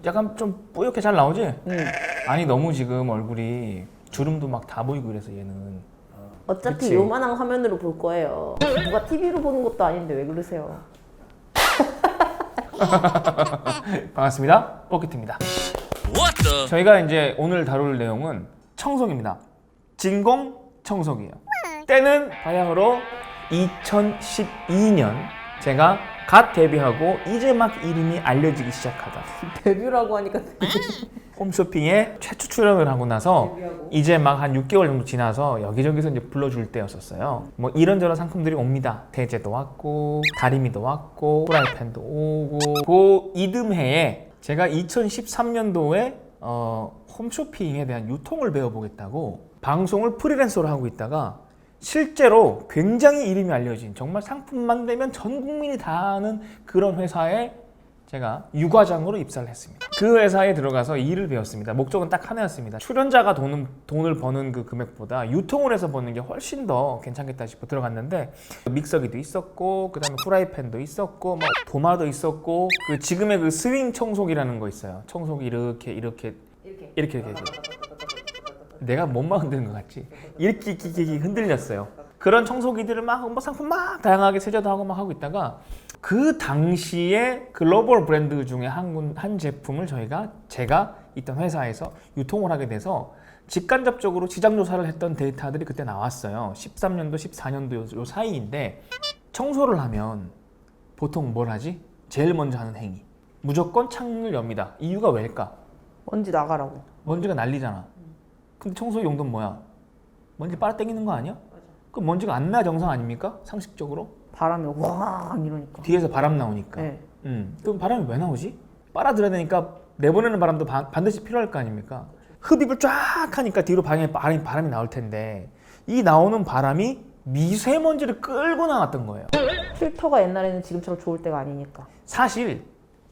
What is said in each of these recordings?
약간 좀 뿌옇게 잘 나오지? 아니 너무 지금 얼굴이 주름도 막 다 보이고 이래서 얘는. 어차피 그치? 요만한 화면으로 볼 거예요. 누가 TV로 보는 것도 아닌데 왜 그러세요? 반갑습니다. 뽀키트입니다. 저희가 이제 오늘 다룰 내용은 청소기입니다. 진공 청소기예요. 때는 바야흐로 2012년 제가 갓 데뷔하고 이제 막 이름이 알려지기 시작하다. 데뷔라고 하니까 홈쇼핑에 최초 출연을 하고 나서 데뷔하고. 이제 막 한 6개월 정도 지나서 여기저기서 이제 불러줄 때였었어요. 뭐 이런저런 상품들이 옵니다. 세제도 왔고 다리미도 왔고 프라이팬도 오고 그 이듬해에 제가 2013년도에 홈쇼핑에 대한 유통을 배워보겠다고 방송을 프리랜서로 하고 있다가 실제로 굉장히 이름이 알려진 정말 상품만 되면 전 국민이 다 아는 그런 회사에 제가 유과장으로 입사를 했습니다. 그 회사에 들어가서 일을 배웠습니다. 목적은 딱 하나였습니다. 출연자가 돈을 버는 그 금액보다 유통을 해서 버는 게 훨씬 더 괜찮겠다 싶어 들어갔는데 믹서기도 있었고 그 다음에 프라이팬도 있었고 뭐 도마도 있었고 그 지금의 그 스윙 청소기라는 거 있어요. 청소기 이렇게 내가 몸만 흔드는 것 같지? 이렇게 흔들렸어요. 그런 청소기들을 막 상품 막 다양하게 세제도 하고 막 하고 있다가 그 당시에 글로벌 브랜드 중에 한 제품을 제가 있던 회사에서 유통을 하게 돼서 직간접적으로 시장 조사를 했던 데이터들이 그때 나왔어요. 13년도, 14년도 요 사이인데 청소를 하면 보통 뭘 하지? 제일 먼저 하는 행위. 무조건 창문을 엽니다. 이유가 왜일까? 먼지 나가라고. 먼지가 난리잖아. 근데 청소 용도는 뭐야? 먼지 빨아당기는 거 아니야? 그럼 먼지가 안 나야 정상 아닙니까? 상식적으로? 바람이 확 이러니까. 뒤에서 바람 나오니까. 네. 그럼 바람이 왜 나오지? 빨아들여야 되니까 내보내는 바람도 반드시 필요할 거 아닙니까? 흡입을 쫙 하니까 뒤로 바람이 나올 텐데 이 나오는 바람이 미세먼지를 끌고 나왔던 거예요. 필터가 옛날에는 지금처럼 좋을 때가 아니니까. 사실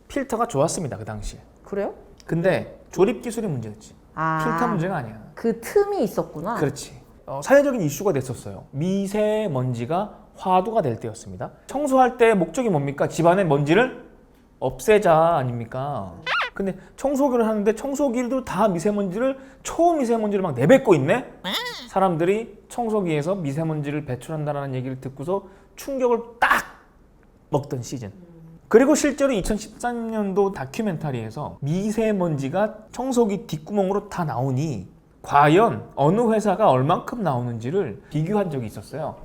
필터가 좋았습니다. 그 당시에. 그래요? 근데 조립 기술이 문제였지. 필터 문제가 아니야. 그 틈이 있었구나. 그렇지. 사회적인 이슈가 됐었어요. 미세먼지가 화두가 될 때였습니다. 청소할 때 목적이 뭡니까? 집안의 먼지를 없애자 아닙니까? 근데 청소기를 하는데 청소기도 다 미세먼지를 초미세먼지를 막 내뱉고 있네? 사람들이 청소기에서 미세먼지를 배출한다는 얘기를 듣고서 충격을 딱 먹던 시즌. 그리고 실제로 2013년도 다큐멘터리에서 미세먼지가 청소기 뒷구멍으로 다 나오니 과연 어느 회사가 얼만큼 나오는지를 비교한 적이 있었어요.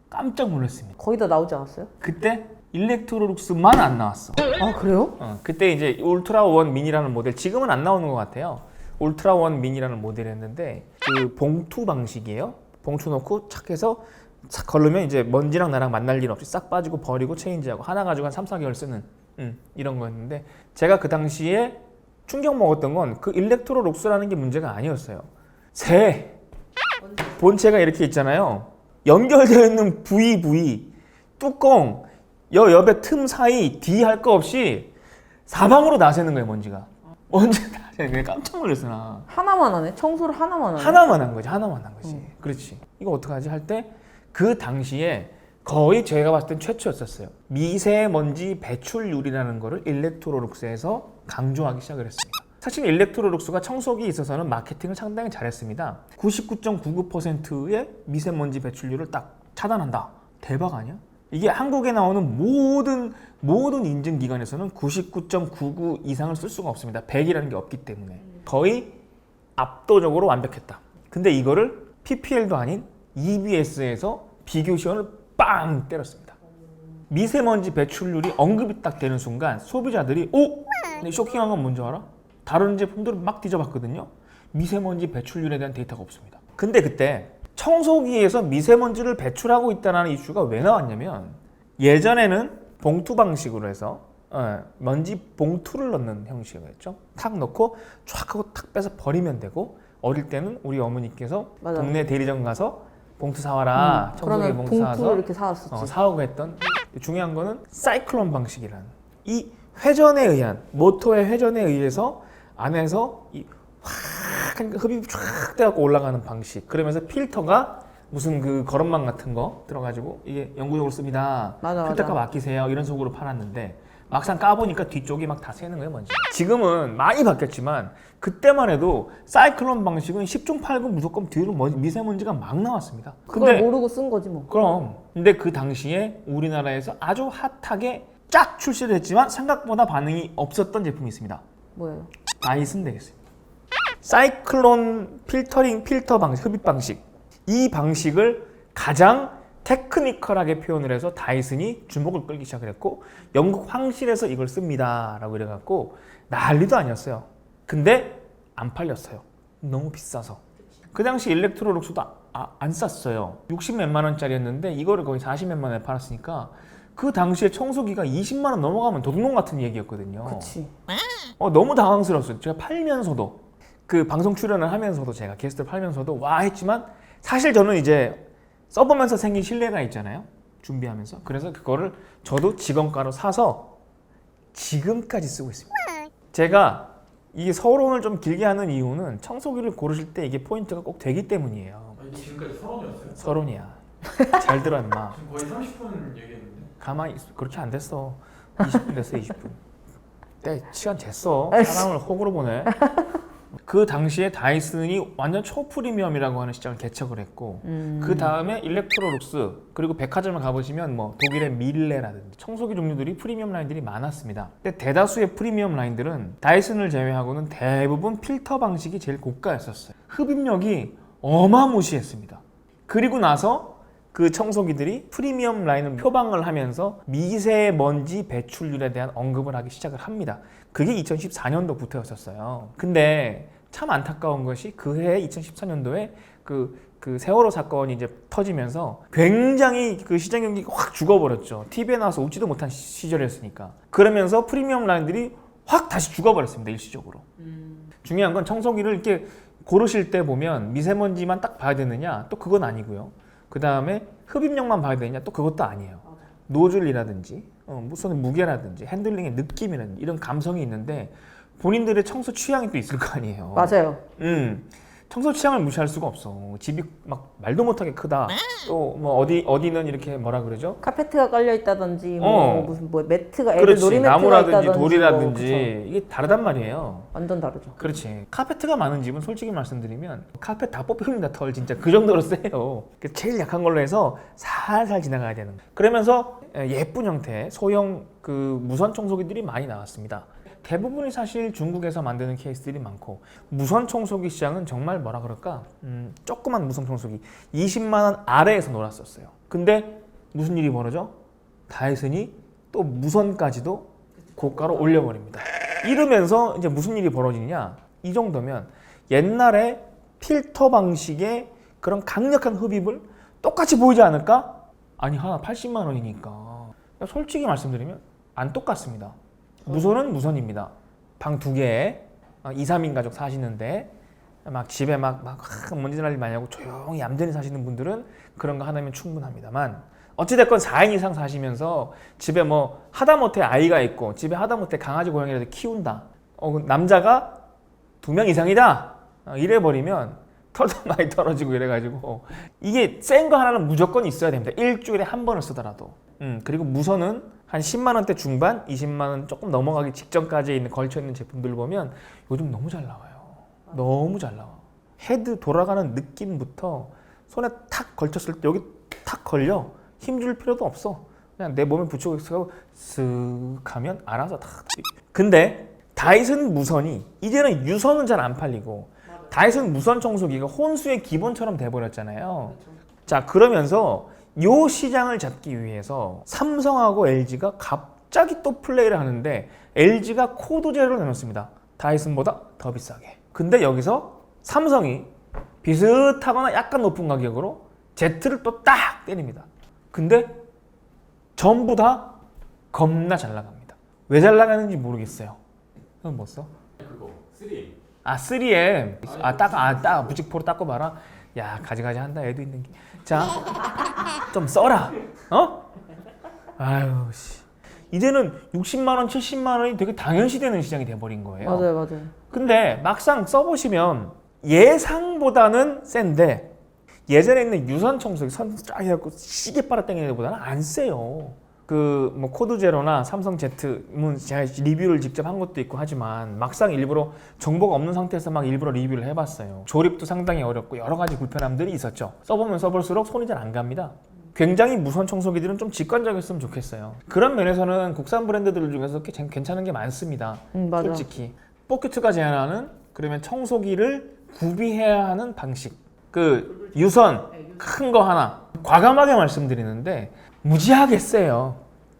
깜짝 놀랐습니다. 거의 다 나오지 않았어요? 그때 일렉트로룩스만 안 나왔어. 아 그래요? 그때 이제 울트라 원 미니라는 모델, 지금은 안 나오는 것 같아요. 울트라 원 미니라는 모델이었는데 그 봉투 방식이에요. 봉투 넣고 착 해서 착 걸르면 이제 먼지랑 나랑 만날 일 없이 싹 빠지고 버리고 체인지하고 하나 가지고 한 3, 4개월 쓰는 이런 거였는데 제가 그 당시에 충격 먹었던 건 그 일렉트로룩스라는 게 문제가 아니었어요. 본체가 이렇게 있잖아요. 연결되어 있는 부위, 뚜껑, 옆에 틈 사이 D 할 거 없이 사방으로 나새는 거예요, 먼지가. 먼지가 나새는 깜짝 놀랐어, 나. 하나만 하네? 청소를 하나만 하네? 하나만 한 거지. 그렇지. 이거 어떡하지? 할 때 그 당시에 거의 제가 봤을 땐 최초였었어요. 미세먼지 배출률이라는 거를 일렉트로룩스에서 강조하기 시작을 했습니다. 사실 일렉트로룩스가 청소기에 있어서는 마케팅을 상당히 잘했습니다. 99.99%의 미세먼지 배출률을 딱 차단한다. 대박 아니야? 이게 한국에 나오는 모든 인증기관에서는 99.99 이상을 쓸 수가 없습니다. 100이라는 게 없기 때문에. 거의 압도적으로 완벽했다. 근데 이거를 PPL도 아닌 EBS에서 비교 시험을 빵 때렸습니다. 미세먼지 배출률이 언급이 딱 되는 순간 소비자들이 근데 쇼킹한 건 뭔지 알아? 다른 제품들을 막 뒤져봤거든요. 미세먼지 배출률에 대한 데이터가 없습니다. 근데 그때 청소기에서 미세먼지를 배출하고 있다는 이슈가 왜 나왔냐면 예전에는 봉투 방식으로 해서 먼지 봉투를 넣는 형식이었죠. 탁 넣고 쫙 하고 탁 빼서 버리면 되고 어릴 때는 우리 어머니께서 맞아. 동네 대리점 가서 봉투 사와라. 청소기 그러면 봉투 봉투를 사와서 이렇게 사왔었지. 사오고 했던. 중요한 거는 사이클론 방식이라는 이 회전에 의한 모터의 회전에 의해서 안에서 확 흡입이 쫙 돼갖고 올라가는 방식. 그러면서 필터가 무슨 그 거름망 같은 거 들어가지고 이게 영구적으로 씁니다. 맞아, 필터값 맞아. 아끼세요. 이런 속으로 팔았는데 막상 까보니까 뒤쪽이 막 다 새는 거예요, 먼지. 지금은 많이 바뀌었지만 그때만 해도 사이클론 방식은 10중 8구 무조건 뒤로 미세먼지가 막 나왔습니다. 그걸 모르고 쓴 거지 뭐. 그럼 근데 그 당시에 우리나라에서 아주 핫하게 쫙 출시를 했지만 생각보다 반응이 없었던 제품이 있습니다. 뭐예요? 다이슨 되겠습니다. 사이클론 필터 방식, 흡입 방식. 이 방식을 가장 테크니컬하게 표현을 해서 다이슨이 주목을 끌기 시작을 했고 영국 황실에서 이걸 씁니다 라고 이래갖고 난리도 아니었어요. 근데 안 팔렸어요. 너무 비싸서. 그 당시 일렉트로룩스도 안 쌌어요. 60 몇만 원짜리였는데 이거를 거의 40 몇만 원에 팔았으니까 그 당시에 청소기가 20만 원 넘어가면 도둑놈 같은 얘기였거든요. 그치. 너무 당황스러웠어요. 제가 팔면서도 그 방송 출연을 하면서도 제가 게스트를 팔면서도 와 했지만 사실 저는 이제 써보면서 생긴 신뢰가 있잖아요. 준비하면서. 그래서 그거를 저도 직원가로 사서 지금까지 쓰고 있습니다. 제가 이게 서론을 좀 길게 하는 이유는 청소기를 고르실 때 이게 포인트가 꼭 되기 때문이에요. 이게 지금까지 서론이었어요? 서론이야. 잘 들어 임마. 지금 거의 30분 얘기했는데. 가만히 있어. 그렇게 안 됐어. 20분 됐어. 20분. 내 시간 쟀어. 사람을 호구로 보내. 그 당시에 다이슨이 완전 초프리미엄이라고 하는 시장을 개척을 했고 그 다음에 일렉트로룩스 그리고 백화점을 가보시면 뭐 독일의 밀레라든지 청소기 종류들이 프리미엄 라인들이 많았습니다. 근데 대다수의 프리미엄 라인들은 다이슨을 제외하고는 대부분 필터 방식이 제일 고가였었어요. 흡입력이 어마무시했습니다. 그리고 나서 그 청소기들이 프리미엄 라인을 표방을 하면서 미세먼지 배출률에 대한 언급을 하기 시작을 합니다. 그게 2014년도부터였었어요. 근데 참 안타까운 것이 그해 2014년도에 그 세월호 사건이 이제 터지면서 굉장히 그 시장 경기가 확 죽어버렸죠. TV에 나와서 웃지도 못한 시절이었으니까. 그러면서 프리미엄 라인들이 확 다시 죽어버렸습니다. 일시적으로. 중요한 건 청소기를 이렇게 고르실 때 보면 미세먼지만 딱 봐야 되느냐? 또 그건 아니고요. 그 다음에 흡입력만 봐야 되느냐? 또 그것도 아니에요. 노즐이라든지 무슨 무게라든지 핸들링의 느낌이라든지 이런 감성이 있는데 본인들의 청소 취향이 또 있을 거 아니에요. 맞아요. 청소 취향을 무시할 수가 없어. 집이 막 말도 못하게 크다. 또 뭐 어디는 이렇게 뭐라 그러죠? 카페트가 깔려 있다든지 무슨 뭐 매트가 애들 그렇지. 놀이 매트가 나무라든지 있다든지 돌이라든지 뭐, 이게 다르단 말이에요. 완전 다르죠. 그렇지. 카페트가 많은 집은 솔직히 말씀드리면 카페트 다 뽑힙니다. 털 진짜 그 정도로 세요. 제일 약한 걸로 해서 살살 지나가야 되는 거예요. 그러면서 예쁜 형태의 소형 그 무선 청소기들이 많이 나왔습니다. 대부분이 사실 중국에서 만드는 케이스들이 많고 무선 청소기 시장은 정말 뭐라 그럴까 조그만 무선 청소기 20만 원 아래에서 놀았었어요. 근데 무슨 일이 벌어져? 다이슨이 또 무선까지도 고가로 올려버립니다. 이러면서 이제 무슨 일이 벌어지느냐? 이 정도면 옛날에 필터 방식의 그런 강력한 흡입을 똑같이 보이지 않을까? 아니 하나 80만 원이니까 솔직히 말씀드리면 안 똑같습니다. 무선은 무선입니다. 방 2개에 2, 3인 가족 사시는데 막 집에 막 먼지 날 일 많이 하고 조용히 얌전히 사시는 분들은 그런 거 하나면 충분합니다만 어찌됐건 4인 이상 사시면서 집에 뭐 하다못해 아이가 있고 집에 하다못해 강아지 고양이라도 키운다. 남자가 2명 이상이다. 이래버리면 털도 많이 떨어지고 이래가지고 이게 센 거 하나는 무조건 있어야 됩니다. 일주일에 한 번을 쓰더라도. 그리고 무선은 한 10만 원대 중반, 20만 원 조금 넘어가기 직전까지 있는 걸쳐 있는 제품들 보면 요즘 너무 잘 나와요. 너무 잘 나와. 헤드 돌아가는 느낌부터 손에 탁 걸쳤을 때 여기 탁 걸려. 힘줄 필요도 없어. 그냥 내 몸에 붙이고 있어서 쓱 하면 알아서 탁. 근데 다이슨 무선이 이제는 유선은 잘 안 팔리고 다이슨 무선 청소기가 혼수의 기본처럼 돼버렸잖아요. 자, 그러면서 요 시장을 잡기 위해서 삼성하고 LG가 갑자기 또 플레이를 하는데 LG가 코드 제로를 내놓습니다. 다이슨보다 더 비싸게. 근데 여기서 삼성이 비슷하거나 약간 높은 가격으로 Z를 또 딱 때립니다. 근데 전부 다 겁나 잘 나갑니다. 왜 잘 나가는지 모르겠어요. 그건 뭐 써? 그거 3M. 3M. 딱 무직포로 닦고 봐라. 야, 가지가지 한다. 애도 있는 게. 자, 좀 써라. 아유, 씨. 이제는 60만 원, 70만 원이 되게 당연시되는 시장이 돼버린 거예요. 맞아요. 근데 막상 써보시면 예상보다는 센데 예전에 있는 유선 청소기 선 쫙 해갖고 시계 빨아당기는 것보다는 안 세요. 그 뭐 코드 제로나 삼성 Z는 제가 리뷰를 직접 한 것도 있고 하지만 막상 일부러 정보가 없는 상태에서 막 일부러 리뷰를 해봤어요. 조립도 상당히 어렵고 여러 가지 불편함들이 있었죠. 써보면 써볼수록 손이 잘 안 갑니다. 굉장히 무선 청소기들은 좀 직관적이었으면 좋겠어요. 그런 면에서는 국산 브랜드들 중에서 괜찮은 게 많습니다. 맞아. 솔직히 포켓가 제안하는 그러면 청소기를 구비해야 하는 방식, 그 유선 큰 거 하나 과감하게 말씀드리는데 무지하게 세요.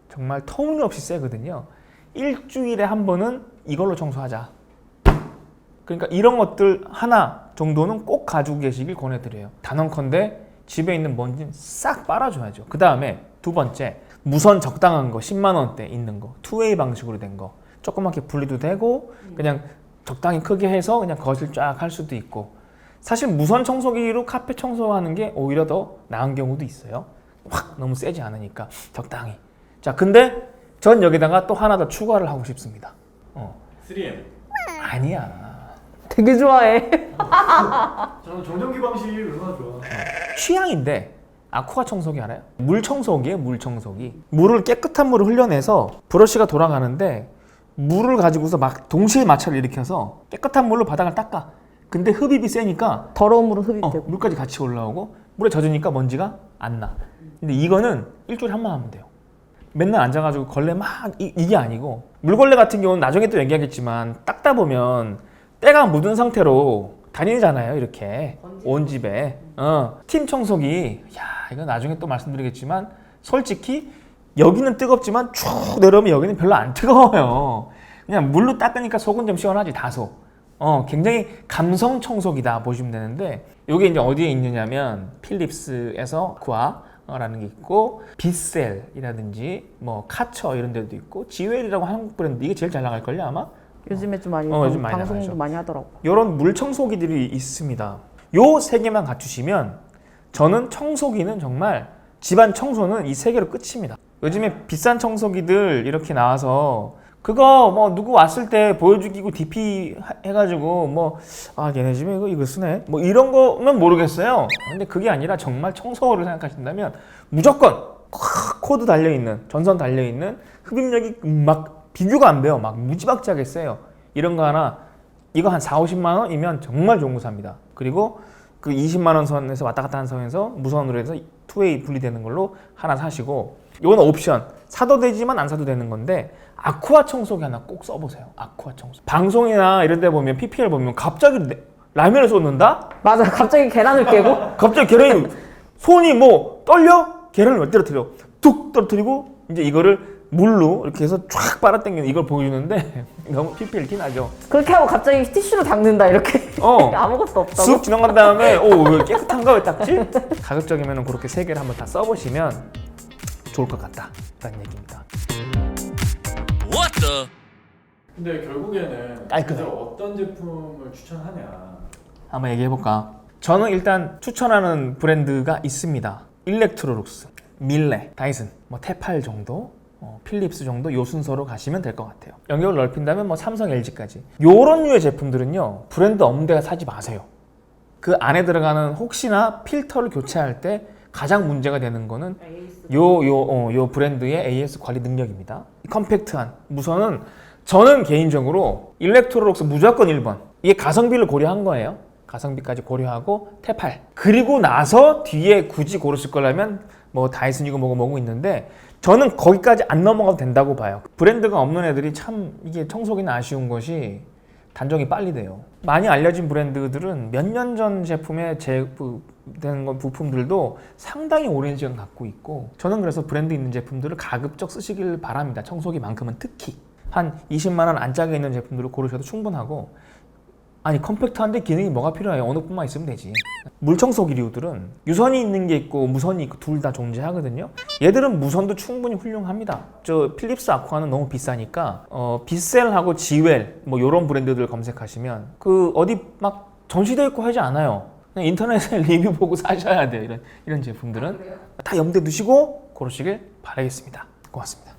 정말 터무니없이 세거든요. 일주일에 한 번은 이걸로 청소하자. 그러니까 이런 것들 하나 정도는 꼭 가지고 계시길 권해드려요. 단언컨대 집에 있는 먼지는 싹 빨아줘야죠. 그 다음에 두 번째, 무선 적당한 거 10만 원대 있는 거, 투웨이 방식으로 된 거, 조그맣게 분리도 되고 그냥 적당히 크게 해서 그냥 거실 쫙 할 수도 있고. 사실 무선 청소기로 카펫 청소하는 게 오히려 더 나은 경우도 있어요. 확 너무 세지 않으니까 적당히. 자, 근데 전 여기다가 또 하나 더 추가를 하고 싶습니다. 3M. 아니야. 되게 좋아해. 저는 정전기 방식이 얼마나 좋아. 취향인데 아쿠아 청소기 알아요? 물 청소기예요, 물 청소기. 물을 깨끗한 물을 흘려내서 브러쉬가 돌아가는데 물을 가지고서 막 동시에 마찰을 일으켜서 깨끗한 물로 바닥을 닦아. 근데 흡입이 세니까 더러운 물은 흡입되고. 물까지 같이 올라오고 물에 젖으니까 먼지가 안 나. 근데 이거는 일주일에 한 번 하면 돼요. 맨날 앉아가지고 걸레 막 이게 아니고, 물걸레 같은 경우는 나중에 또 얘기하겠지만 닦다 보면 때가 묻은 상태로 다니잖아요, 이렇게 온 집에. 팀 청소기, 야 이거 나중에 또 말씀드리겠지만 솔직히 여기는 뜨겁지만 쭉 내려오면 여기는 별로 안 뜨거워요. 그냥 물로 닦으니까 속은 좀 시원하지 다소. 굉장히 감성 청소기다 보시면 되는데, 이게 이제 어디에 있느냐면 필립스에서 아쿠아라는 게 있고, 빗셀이라든지 뭐 카처 이런 데도 있고, 지웰이라고 한국 브랜드, 이게 제일 잘 나갈걸요 아마? 요즘에 좀 많이, 요즘 많이 방송도 나가죠. 많이 하더라고. 이런 물 청소기들이 있습니다. 요 세 개만 갖추시면 저는 청소기는 정말, 집안 청소는 이 세 개로 끝입니다. 요즘에 비싼 청소기들 이렇게 나와서 그거 뭐 누구 왔을 때 보여주기고 DP 해가지고 뭐 얘네 집에 이거 쓰네 뭐 이런 거는 모르겠어요. 근데 그게 아니라 정말 청소를 생각하신다면 무조건 코드 달려있는, 전선 달려있는, 흡입력이 막 비교가 안 돼요. 막 무지막지하게 세요. 이런 거 하나, 이거 한 4, 50만 원이면 정말 좋은 거 삽니다. 그리고 그 20만 원 선에서 왔다 갔다 하는 선에서 무선으로 해서 투웨이 분리되는 걸로 하나 사시고, 이건 옵션. 사도 되지만 안 사도 되는 건데, 아쿠아 청소기 하나 꼭 써보세요. 아쿠아 청소. 방송이나 이런 데 보면 PPL 보면 갑자기 라면을 쏟는다? 맞아, 갑자기 계란을 깨고. 갑자기 계란이 손이 뭐 떨려? 계란을 왜 떨어뜨려? 툭 떨어뜨리고 이제 이거를 물로 이렇게 해서 쫙 빨아당기는 이걸 보여주는데 너무 PPL 티나죠? 그렇게 하고 갑자기 티슈로 닦는다, 이렇게. 아무것도 없다고. 쑥 지나간 다음에 왜 깨끗한가 왜 닦지? 가급적이면 그렇게 세 개를 한번 다 써보시면 좋을 것 같다 라는 얘기입니다. 근데 결국에는 깔끔해. 그래서 어떤 제품을 추천하냐. 한번 얘기해볼까? 저는 일단 추천하는 브랜드가 있습니다. 일렉트로룩스, 밀레, 다이슨, 뭐 테팔 정도, 필립스 정도 요 순서로 가시면 될 것 같아요. 영역을 넓힌다면 뭐 삼성, LG까지. 요런 류의 제품들은요, 브랜드 없는 사지 마세요. 그 안에 들어가는 혹시나 필터를 교체할 때 가장 문제가 되는 거는 요 브랜드의 AS 관리 능력입니다. 컴팩트한 무선은 저는 개인적으로 일렉트로룩스 무조건 1번. 이게 가성비를 고려한 거예요. 가성비까지 고려하고 테팔. 그리고 나서 뒤에 굳이 고르실 거라면 뭐 다이슨이고 뭐고 있는데, 저는 거기까지 안 넘어가도 된다고 봐요. 브랜드가 없는 애들이 참 이게 청소기는 아쉬운 것이 단종이 빨리 돼요. 많이 알려진 브랜드들은 몇 년 전 제품에 제품된 부품들도 상당히 오랜 시간 갖고 있고, 저는 그래서 브랜드 있는 제품들을 가급적 쓰시길 바랍니다. 청소기만큼은 특히. 한 20만 원 안짝에 있는 제품들을 고르셔도 충분하고, 아니 컴팩트한데 기능이 뭐가 필요해요? 어느 뿐만 있으면 되지. 물청소기류들은 유선이 있는 게 있고 무선이 있고 둘 다 존재하거든요. 얘들은 무선도 충분히 훌륭합니다. 저 필립스 아쿠아는 너무 비싸니까 빗셀하고 지웰 뭐 이런 브랜드들 검색하시면 그 어디 막 전시되어 있고 하지 않아요. 그냥 인터넷에 리뷰 보고 사셔야 돼요. 이런 제품들은 다 염두에 두시고 고르시길 바라겠습니다. 고맙습니다.